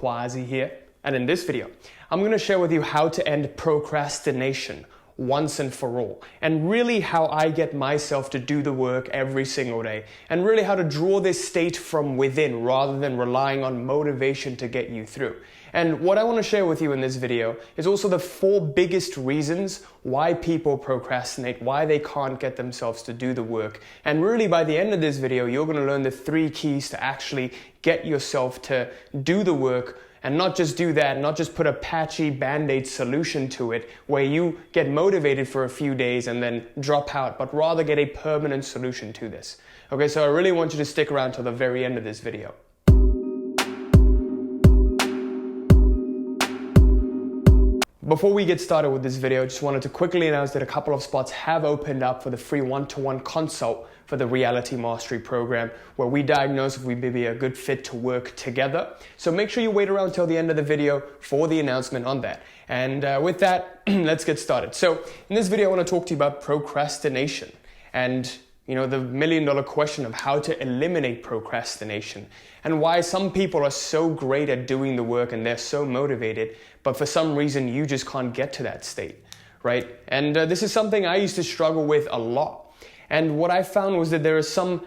Quasi here, and in this video, I'm going to share with you how to end procrastination once and for all, and really how I get myself to do the work every single day, and really how to draw this state from within rather than relying on motivation to get you through. And what I want to share with you in this video is also the 4 biggest reasons why people procrastinate, why they can't get themselves to do the work. And really by the end of this video, you're going to learn the 3 keys to actually get yourself to do the work. And not just do that, not just put a patchy band-aid solution to it where you get motivated for a few days and then drop out, but rather get a permanent solution to this. Okay, so I really want you to stick around till the very end of this video. Before we get started with this video, I just wanted to quickly announce that a couple of spots have opened up for the free one-to-one consult for the Reality Mastery program, where we diagnose if we may be a good fit to work together. So make sure you wait around till the end of the video for the announcement on that. And with that, let's get started. So in this video, I want to talk to you about procrastination and the million-dollar question of how to eliminate procrastination and why some people are so great at doing the work and they're so motivated, but for some reason you just can't get to that state, right? And this is something I used to struggle with a lot. And what I found was that there are some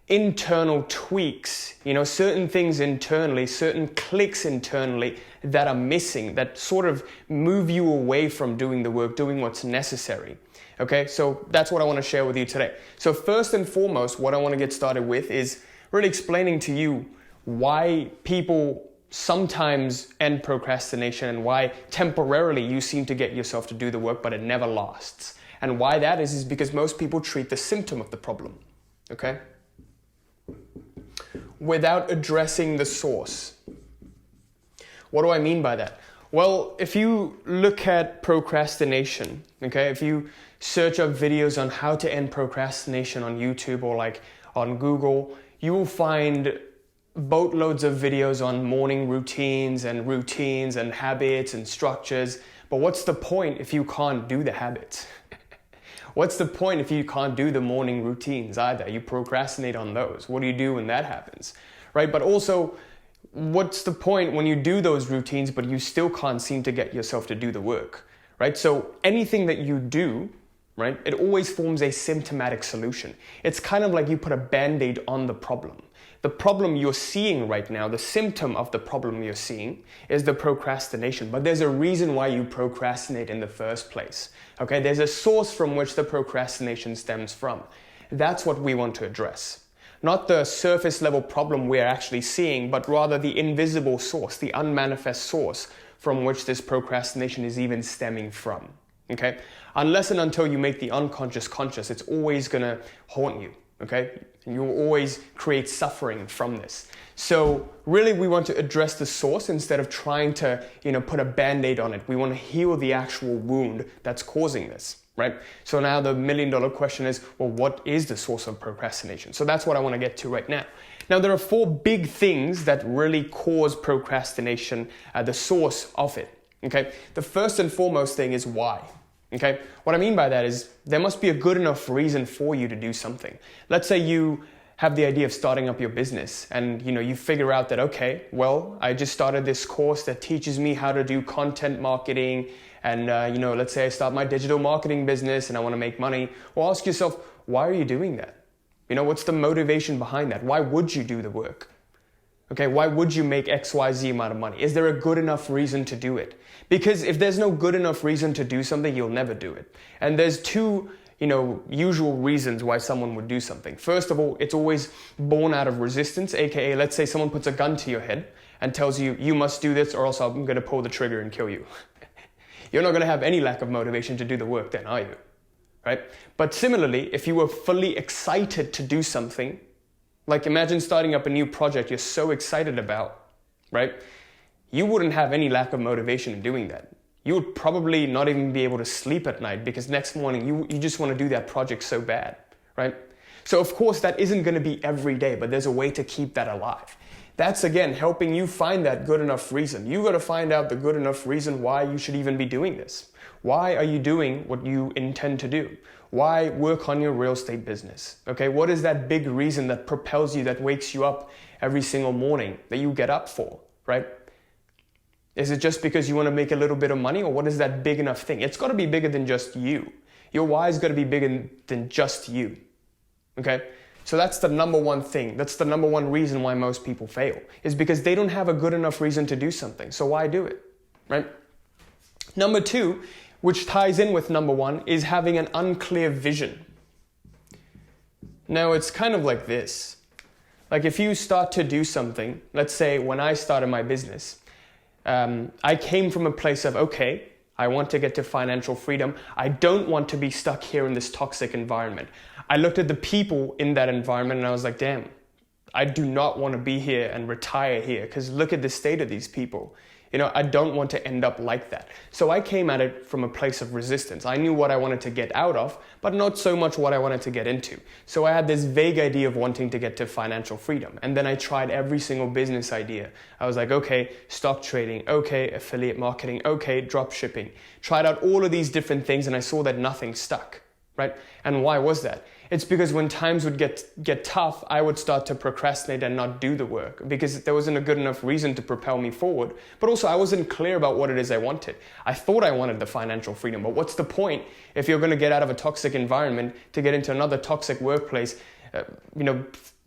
internal tweaks, certain things internally, certain clicks internally that are missing, that sort of move you away from doing the work, doing what's necessary. Okay, so that's what I want to share with you today. So first and foremost, what I want to get started with is really explaining to you why people sometimes end procrastination and why temporarily you seem to get yourself to do the work, but it never lasts. And why that is because most people treat the symptom of the problem, okay, without addressing the source. What do I mean by that? Well, if you look at procrastination, okay, if you search up videos on how to end procrastination on YouTube or like on Google, you will find boatloads of videos on morning routines and habits and structures. But what's the point if you can't do the habits? What's the point if you can't do the morning routines either? You procrastinate on those. What do you do when that happens, right? But also, what's the point when you do those routines, but you still can't seem to get yourself to do the work, right? So anything that you do, right, it always forms a symptomatic solution. It's kind of like you put a band-aid on the problem. The problem you're seeing right now, the symptom of the problem you're seeing is the procrastination, but there's a reason why you procrastinate in the first place, okay? There's a source from which the procrastination stems from. That's what we want to address. Not the surface level problem we're actually seeing, but rather the invisible source, the unmanifest source from which this procrastination is even stemming from, okay? Unless and until you make the unconscious conscious, it's always gonna haunt you, okay? You will always create suffering from this. So really we want to address the source instead of trying to, put a band-aid on it. We want to heal the actual wound that's causing this, right? So now the million-dollar question is, well, what is the source of procrastination? So that's what I want to get to right now. Now there are 4 big things that really cause procrastination, the source of it, okay? The first and foremost thing is why. Okay, what I mean by that is there must be a good enough reason for you to do something. Let's say you have the idea of starting up your business and you figure out that, okay, well, I just started this course that teaches me how to do content marketing and let's say I start my digital marketing business and I want to make money. Well, ask yourself, why are you doing that? What's the motivation behind that? Why would you do the work? Okay, why would you make XYZ amount of money? Is there a good enough reason to do it? Because if there's no good enough reason to do something, you'll never do it. And there's 2, usual reasons why someone would do something. First of all, it's always born out of resistance, aka let's say someone puts a gun to your head and tells you, you must do this or else I'm going to pull the trigger and kill you. You're not going to have any lack of motivation to do the work then, are you? Right? But similarly, if you were fully excited to do something, like imagine starting up a new project you're so excited about, right? You wouldn't have any lack of motivation in doing that. You would probably not even be able to sleep at night because next morning you just want to do that project so bad, right? So of course that isn't going to be every day, but there's a way to keep that alive. That's again helping you find that good enough reason. You got to find out the good enough reason why you should even be doing this. Why are you doing what you intend to do? Why work on your real estate business? Okay, what is that big reason that propels you, that wakes you up every single morning, that you get up for, right? Is it just because you want to make a little bit of money, or what is that big enough thing? It's got to be bigger than just you. Your why is got to be bigger than just you. Okay? So that's the number one thing. That's the number one reason why most people fail, is because they don't have a good enough reason to do something. So why do it? Right? Number two, which ties in with number one, is having an unclear vision. Now, it's kind of like this. Like if you start to do something, let's say when I started my business, I came from a place of, okay, I want to get to financial freedom. I don't want to be stuck here in this toxic environment. I looked at the people in that environment and I was like, damn, I do not want to be here and retire here, because look at the state of these people. You know, I don't want to end up like that. So I came at it from a place of resistance. I knew what I wanted to get out of, but not so much what I wanted to get into. So I had this vague idea of wanting to get to financial freedom. And then I tried every single business idea. I was like, okay, stock trading, okay, affiliate marketing, okay, drop shipping. Tried out all of these different things and I saw that nothing stuck, right? And why was that? It's because when times would get tough, I would start to procrastinate and not do the work because there wasn't a good enough reason to propel me forward. But also I wasn't clear about what it is I wanted. I thought I wanted the financial freedom, but what's the point if you're going to get out of a toxic environment to get into another toxic workplace,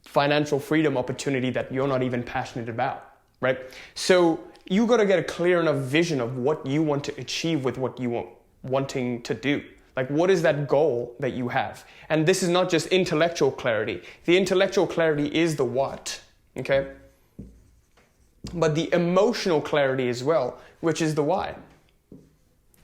financial freedom opportunity that you're not even passionate about, right? So you got to get a clear enough vision of what you want to achieve with what you wanting to do. Like, what is that goal that you have? And this is not just intellectual clarity. The intellectual clarity is the what, okay? But the emotional clarity as well, which is the why,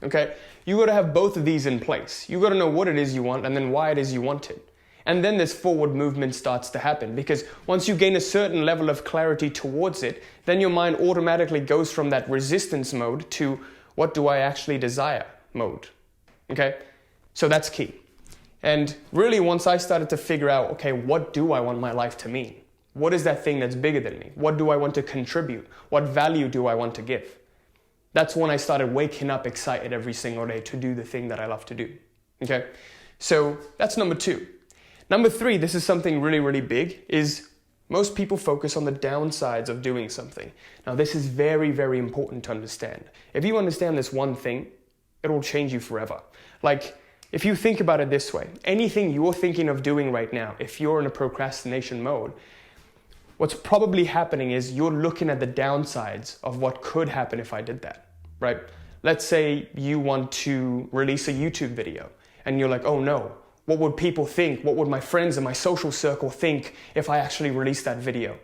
okay? You got to have both of these in place. You got to know what it is you want and then why it is you want it. And then this forward movement starts to happen, because once you gain a certain level of clarity towards it, then your mind automatically goes from that resistance mode to what do I actually desire mode, okay? So that's key. And really, once I started to figure out, okay, what do I want my life to mean? What is that thing that's bigger than me? What do I want to contribute? What value do I want to give? That's when I started waking up excited every single day to do the thing that I love to do. Okay? So that's number two. Number three, this is something really, really big, is most people focus on the downsides of doing something. Now, this is very, very important to understand. If you understand this one thing, it will change you forever. Like, if you think about it this way, anything you're thinking of doing right now, if you're in a procrastination mode, what's probably happening is you're looking at the downsides of what could happen if I did that, right? Let's say you want to release a YouTube video and you're like, oh no, what would people think? What would my friends and my social circle think if I actually released that video?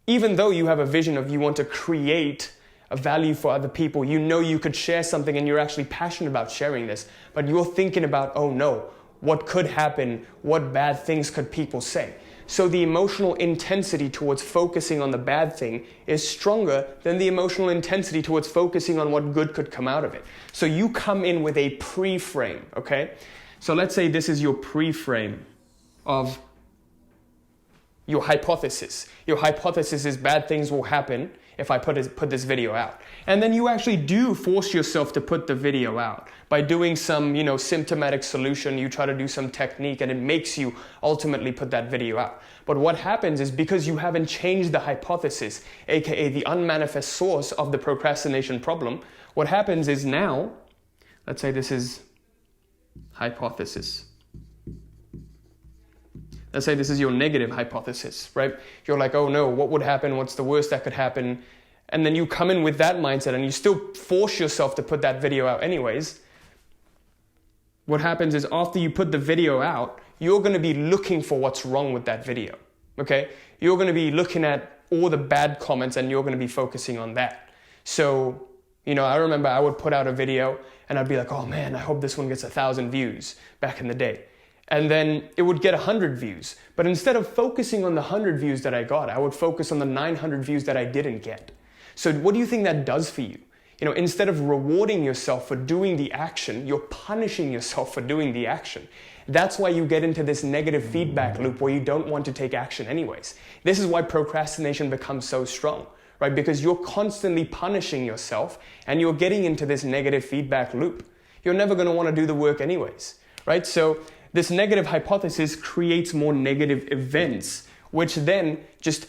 Even though you have a vision of you want to create a value for other people, you know you could share something and you're actually passionate about sharing this, but you're thinking about, oh no, what could happen? What bad things could people say? So the emotional intensity towards focusing on the bad thing is stronger than the emotional intensity towards focusing on what good could come out of it. So you come in with a pre-frame, okay? So let's say this is your pre-frame of your hypothesis. Your hypothesis is bad things will happen if I put this video out. And then you actually do force yourself to put the video out. By doing some, symptomatic solution, you try to do some technique and it makes you ultimately put that video out. But what happens is, because you haven't changed the hypothesis, aka the unmanifest source of the procrastination problem, what happens is now, let's say this is hypothesis. Let's say this is your negative hypothesis, right? You're like, oh no, what would happen? What's the worst that could happen? And then you come in with that mindset and you still force yourself to put that video out anyways. What happens is, after you put the video out, you're going to be looking for what's wrong with that video, okay? You're going to be looking at all the bad comments and you're going to be focusing on that. So, I remember I would put out a video and I'd be like, oh man, I hope this one gets 1,000 views back in the day. And then it would get 100 views. But instead of focusing on the 100 views that I got, I would focus on the 900 views that I didn't get. So what do you think that does for you? Instead of rewarding yourself for doing the action, you're punishing yourself for doing the action. That's why you get into this negative feedback loop where you don't want to take action anyways. This is why procrastination becomes so strong, right? Because you're constantly punishing yourself and you're getting into this negative feedback loop. You're never going to want to do the work anyways, right? So this negative hypothesis creates more negative events, which then just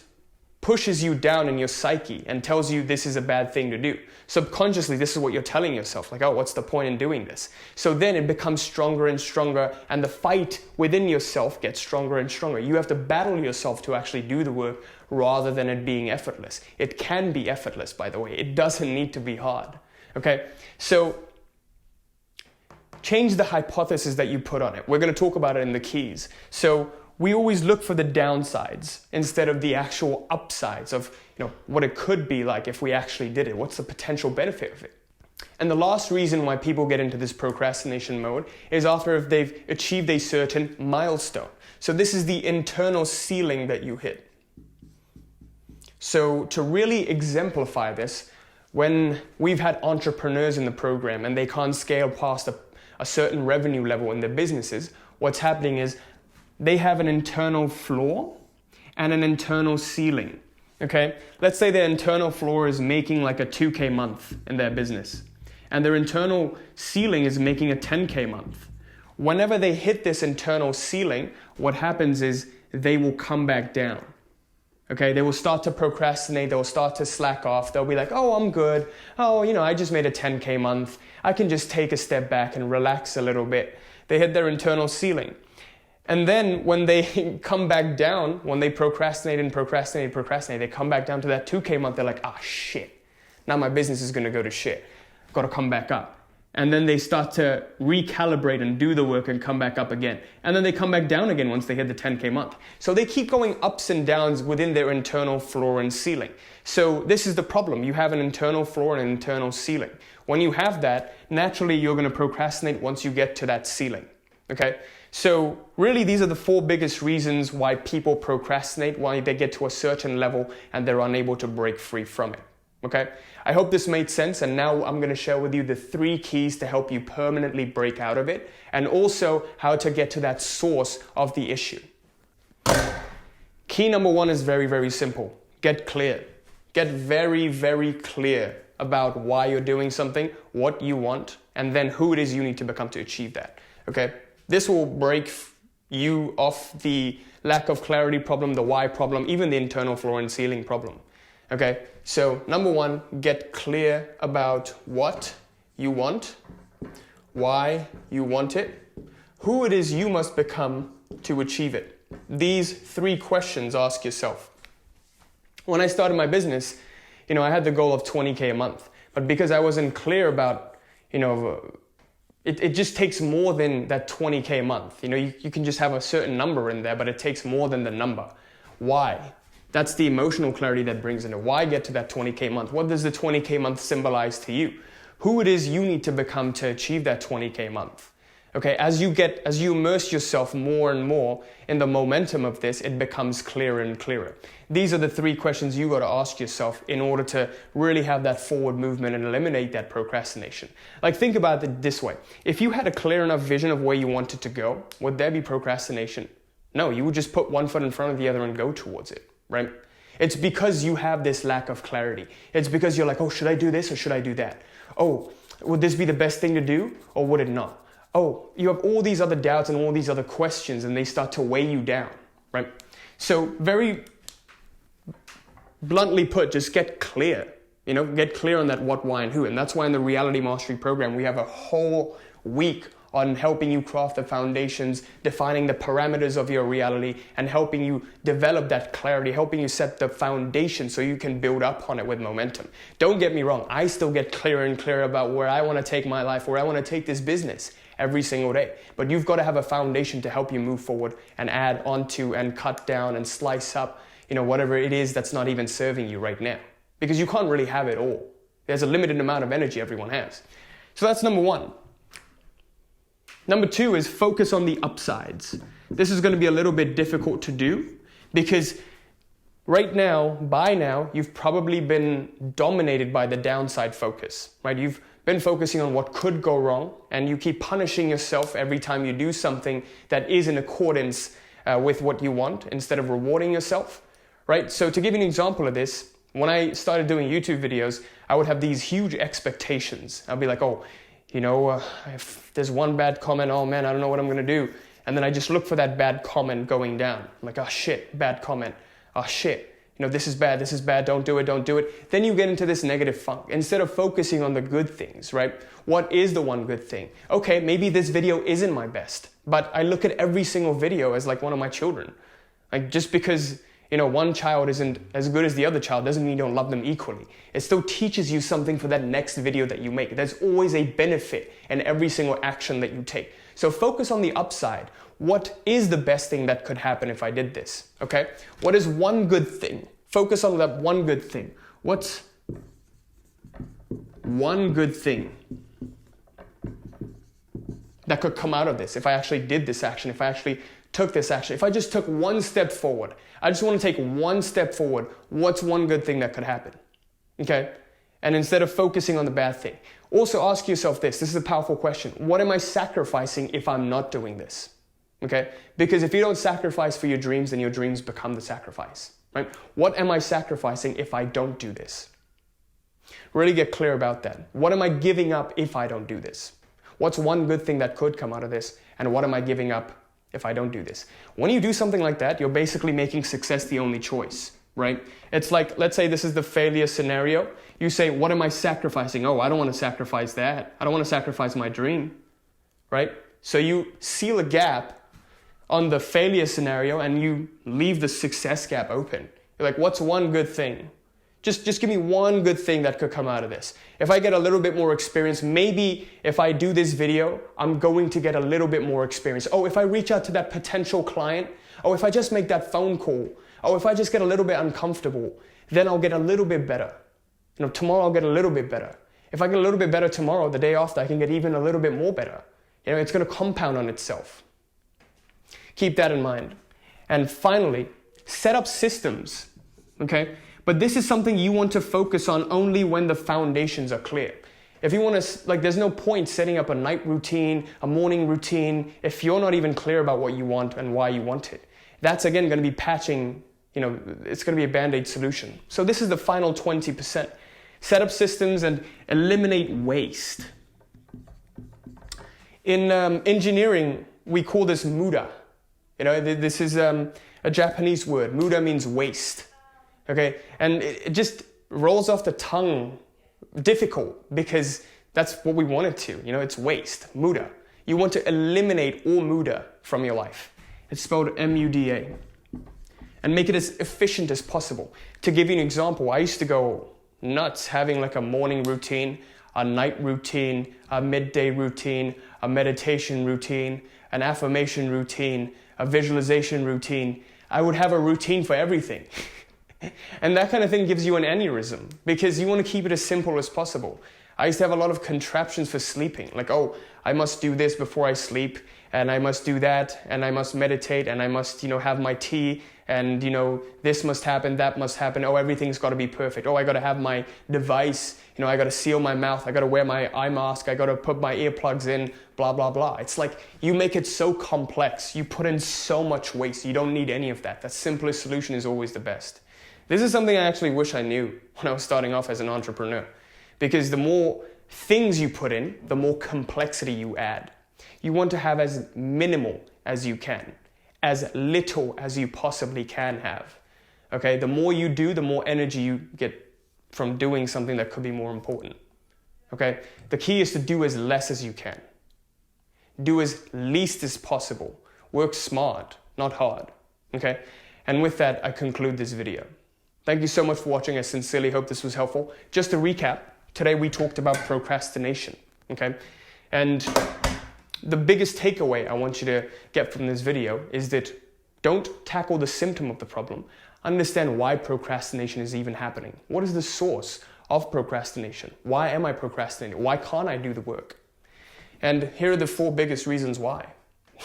pushes you down in your psyche and tells you this is a bad thing to do. Subconsciously, this is what you're telling yourself, like, oh, what's the point in doing this? So then it becomes stronger and stronger, and the fight within yourself gets stronger and stronger. You have to battle yourself to actually do the work rather than it being effortless. It can be effortless, by the way. It doesn't need to be hard. Okay? So change the hypothesis that you put on it. We're going to talk about it in the keys. So we always look for the downsides instead of the actual upsides of, what it could be like if we actually did it. What's the potential benefit of it? And the last reason why people get into this procrastination mode is after if they've achieved a certain milestone. So this is the internal ceiling that you hit. So to really exemplify this, when we've had entrepreneurs in the program and they can't scale past a certain revenue level in their businesses, what's happening is they have an internal floor and an internal ceiling. Okay? Let's say their internal floor is making like a 2K month in their business, and their internal ceiling is making a 10K month. Whenever they hit this internal ceiling, what happens is they will come back down. Okay? They will start to procrastinate, they will start to slack off, they'll be like, oh, I'm good. Oh, I just made a 10K month. I can just take a step back and relax a little bit. They hit their internal ceiling. And then when they come back down, when they procrastinate, they come back down to that 2K month, they're like, shit, now my business is going to go to shit. Got to come back up. And then they start to recalibrate and do the work and come back up again. And then they come back down again once they hit the 10K month. So they keep going ups and downs within their internal floor and ceiling. So this is the problem. You have an internal floor and an internal ceiling. When you have that, naturally you're going to procrastinate once you get to that ceiling. Okay? So really, these are the 4 biggest reasons why people procrastinate, why they get to a certain level and they're unable to break free from it. Okay? I hope this made sense, and now I'm going to share with you the 3 keys to help you permanently break out of it, and also how to get to that source of the issue. Key number 1 is very, very simple. Get clear. Get very, very clear about why you're doing something, what you want, and then who it is you need to become to achieve that. Okay? This will break you off the lack of clarity problem, the why problem, even the internal floor and ceiling problem. Okay, so number 1, get clear about what you want, why you want it, who it is you must become to achieve it. These 3 questions ask yourself. When I started my business, I had the goal of 20K a month, but because I wasn't clear about, it just takes more than that 20K a month. You can just have a certain number in there, but it takes more than the number. Why? That's the emotional clarity that brings in it. Why get to that 20K month? What does the 20K month symbolize to you? Who it is you need to become to achieve that 20K month? Okay, as you immerse yourself more and more in the momentum of this, it becomes clearer and clearer. These are the 3 questions you got to ask yourself in order to really have that forward movement and eliminate that procrastination. Like, think about it this way. If you had a clear enough vision of where you wanted to go, would there be procrastination? No, you would just put one foot in front of the other and go towards it. Right? It's because you have this lack of clarity. It's because you're like, oh, should I do this or should I do that? Oh, would this be the best thing to do or would it not? Oh, you have all these other doubts and all these other questions and they start to weigh you down, right? So very bluntly put, just get clear. Get clear on that what, why, and who. And that's why in the Reality Mastery program, we have a whole week on helping you craft the foundations, defining the parameters of your reality, and helping you develop that clarity, helping you set the foundation so you can build up on it with momentum. Don't get me wrong, I still get clearer and clearer about where I want to take my life, where I want to take this business every single day. But you've got to have a foundation to help you move forward and add onto and cut down and slice up, whatever it is that's not even serving you right now. Because you can't really have it all. There's a limited amount of energy everyone has. So that's number 1. Number 2 is focus on the upsides. This is going to be a little bit difficult to do because by now, you've probably been dominated by the downside focus, right? You've been focusing on what could go wrong and you keep punishing yourself every time you do something that is in accordance with what you want instead of rewarding yourself, right? So to give you an example of this, when I started doing YouTube videos, I would have these huge expectations. I'd be like, if there's one bad comment, oh man, I don't know what I'm going to do. And then I just look for that bad comment going down. I'm like, oh shit, bad comment. Oh shit, this is bad, don't do it. Then you get into this negative funk instead of focusing on the good things, right? What is the one good thing? Okay, maybe this video isn't my best, but I look at every single video as like one of my children. Like just because, one child isn't as good as the other child doesn't mean you don't love them equally. It still teaches you something for that next video that you make. There's always a benefit in every single action that you take. So focus on the upside. What is the best thing that could happen if I did this? Okay? What is one good thing? Focus on that one good thing. What's one good thing that could come out of this if I actually did this action, if I actually took this action, if I just took one step forward? I just want to take one step forward. What's one good thing that could happen? Okay? And instead of focusing on the bad thing. Also ask yourself this. This is a powerful question. What am I sacrificing if I'm not doing this? Okay? Because if you don't sacrifice for your dreams, then your dreams become the sacrifice, right? What am I sacrificing if I don't do this? Really get clear about that. What am I giving up if I don't do this? What's one good thing that could come out of this? And what am I giving up if I don't do this? When you do something like that, you're basically making success the only choice, right? It's like, let's say this is the failure scenario. You say, what am I sacrificing? Oh, I don't want to sacrifice that. I don't want to sacrifice my dream, right? So you seal a gap on the failure scenario and you leave the success gap open. You're like, what's one good thing? Just give me one good thing that could come out of this. If I get a little bit more experience, maybe if I do this video, I'm going to get a little bit more experience. Oh, if I reach out to that potential client, oh, if I just make that phone call, oh, if I just get a little bit uncomfortable, then I'll get a little bit better. Tomorrow I'll get a little bit better. If I get a little bit better tomorrow, the day after, I can get even a little bit more better. It's going to compound on itself. Keep that in mind. And finally, set up systems, okay? But this is something you want to focus on only when the foundations are clear. If you want to, there's no point setting up a night routine, a morning routine, if you're not even clear about what you want and why you want it. That's, again, going to be patching, it's going to be a Band-Aid solution. So this is the final 20%. Set up systems and eliminate waste. In engineering, we call this muda. This is a Japanese word. Muda means waste. Okay, and it just rolls off the tongue difficult because that's what we want it to. It's waste, muda. You want to eliminate all muda from your life. It's spelled M-U-D-A. And make it as efficient as possible. To give you an example, I used to go nuts having like a morning routine, a night routine, a midday routine, a meditation routine, an affirmation routine, a visualization routine. I would have a routine for everything. And that kind of thing gives you an aneurysm because you want to keep it as simple as possible. I used to have a lot of contraptions for sleeping. Like, oh, I must do this before I sleep, and I must do that, and I must meditate, and I must, have my tea, and, this must happen, that must happen. Oh, everything's got to be perfect. Oh, I got to have my device. I got to seal my mouth. I got to wear my eye mask. I got to put my earplugs in, blah, blah, blah. It's like you make it so complex. You put in so much waste. You don't need any of that. The simplest solution is always the best. This is something I actually wish I knew when I was starting off as an entrepreneur. Because the more things you put in, the more complexity you add. You want to have as minimal as you can, as little as you possibly can have. Okay, the more you do, the more energy you get from doing something that could be more important. Okay, the key is to do as less as you can. Do as least as possible. Work smart, not hard. Okay, and with that, I conclude this video. Thank you so much for watching. I sincerely hope this was helpful. Just to recap, today we talked about procrastination, okay? And the biggest takeaway I want you to get from this video is that don't tackle the symptom of the problem. Understand why procrastination is even happening. What is the source of procrastination? Why am I procrastinating? Why can't I do the work? And here are the 4 biggest reasons why.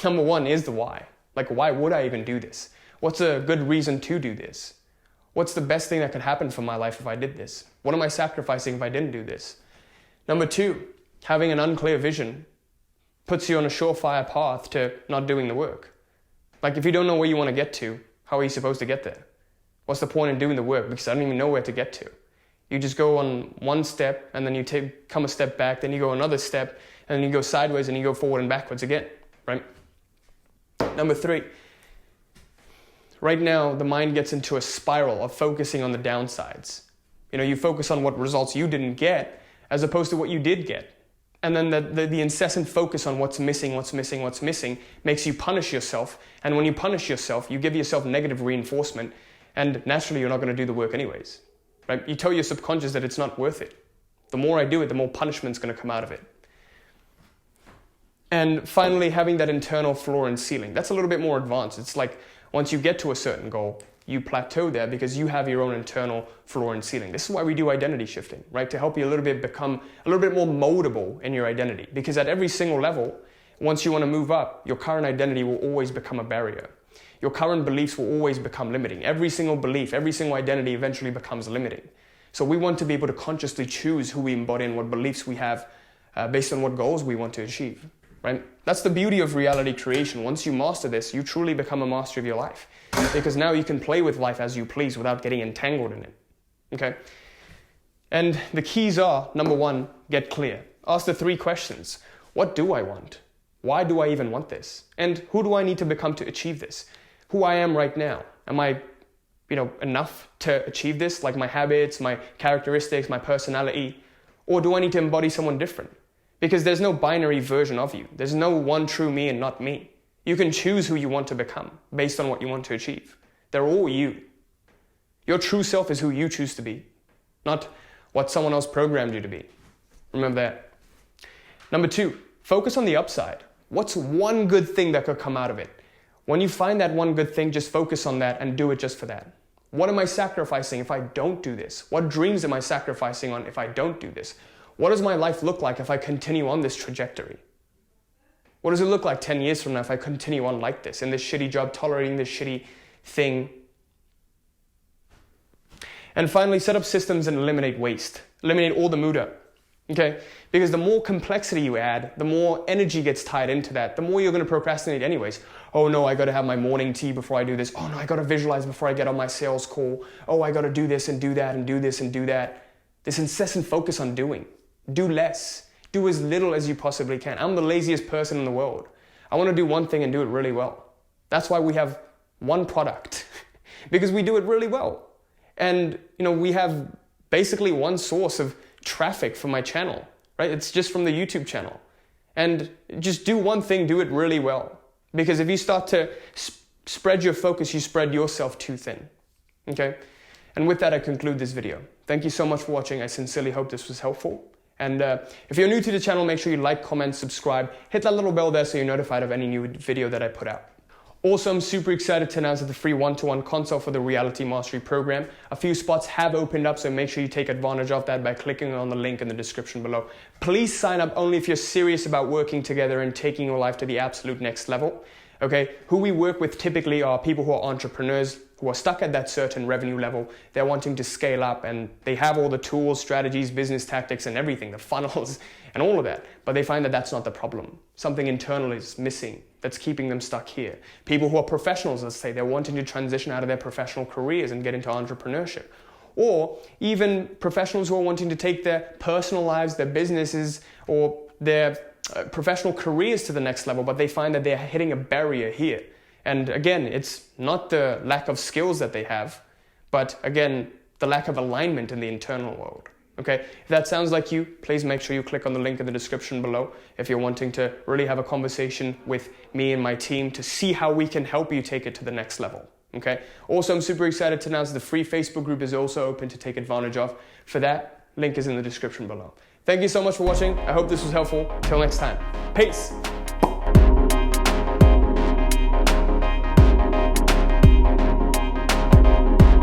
Number 1 is the why. Why would I even do this? What's a good reason to do this? What's the best thing that could happen for my life if I did this? What am I sacrificing if I didn't do this? Number 2, having an unclear vision puts you on a surefire path to not doing the work. If you don't know where you want to get to, how are you supposed to get there? What's the point in doing the work? Because I don't even know where to get to. You just go on one step and then you come a step back, then you go another step, and then you go sideways and you go forward and backwards again, right? Number 3, right now the mind gets into a spiral of focusing on the downsides. You focus on what results you didn't get as opposed to what you did get. And then the incessant focus on what's missing makes you punish yourself. And when you punish yourself, you give yourself negative reinforcement, and naturally you're not going to do the work anyways. Right? You tell your subconscious that it's not worth it. The more I do it, the more punishment's going to come out of it. And finally, having that internal floor and ceiling. That's a little bit more advanced. It's like once you get to a certain goal, you plateau there because you have your own internal floor and ceiling. This is why we do identity shifting, right? To help you become a little bit more moldable in your identity. Because at every single level, once you want to move up, your current identity will always become a barrier. Your current beliefs will always become limiting. Every single belief, every single identity eventually becomes limiting. So we want to be able to consciously choose who we embody and what beliefs we have based on what goals we want to achieve, right? That's the beauty of reality creation. Once you master this, you truly become a master of your life. Because now you can play with life as you please without getting entangled in it, okay? And the keys are, number one, get clear. Ask the 3 questions. What do I want? Why do I even want this? And who do I need to become to achieve this? Who I am right now. Am I, enough to achieve this? Like my habits, my characteristics, my personality? Or do I need to embody someone different? Because there's no binary version of you. There's no one true me and not me. You can choose who you want to become based on what you want to achieve. They're all you. Your true self is who you choose to be, not what someone else programmed you to be. Remember that. Number 2, focus on the upside. What's one good thing that could come out of it? When you find that one good thing, just focus on that and do it just for that. What am I sacrificing if I don't do this? What dreams am I sacrificing on if I don't do this? What does my life look like if I continue on this trajectory? What does it look like 10 years from now if I continue on like this, in this shitty job, tolerating this shitty thing? And finally, set up systems and eliminate waste. Eliminate all the muda, okay? Because the more complexity you add, the more energy gets tied into that, the more you're going to procrastinate anyways. Oh no, I got to have my morning tea before I do this. Oh no, I got to visualize before I get on my sales call. Oh, I got to do this and do that and do this and do that. This incessant focus on doing. Do less. Do as little as you possibly can. I'm the laziest person in the world. I want to do one thing and do it really well. That's why we have one product, because we do it really well. And, we have basically one source of traffic for my channel, right? It's just from the YouTube channel. And just do one thing, do it really well. Because if you start to spread your focus, you spread yourself too thin, okay? And with that, I conclude this video. Thank you so much for watching. I sincerely hope this was helpful. And if you're new to the channel, make sure you like, comment, subscribe, hit that little bell there so you're notified of any new video that I put out. Also, I'm super excited to announce that the free one-to-one consult for the Reality Mastery program, a few spots have opened up, so make sure you take advantage of that by clicking on the link in the description below. Please sign up only if you're serious about working together and taking your life to the absolute next level. Okay, who we work with typically are people who are entrepreneurs, who are stuck at that certain revenue level. They're wanting to scale up and they have all the tools, strategies, business tactics and everything, the funnels and all of that. But they find that that's not the problem. Something internal is missing that's keeping them stuck here. People who are professionals, let's say, they're wanting to transition out of their professional careers and get into entrepreneurship. Or even professionals who are wanting to take their personal lives, their businesses, or their professional careers to the next level, but they find that they're hitting a barrier here. And again, it's not the lack of skills that they have, but again, the lack of alignment in the internal world. Okay, if that sounds like you, please make sure you click on the link in the description below if you're wanting to really have a conversation with me and my team to see how we can help you take it to the next level. Okay, also I'm super excited to announce the free Facebook group is also open to take advantage of. For that, link is in the description below. Thank you so much for watching. I hope this was helpful. Till next time. Peace.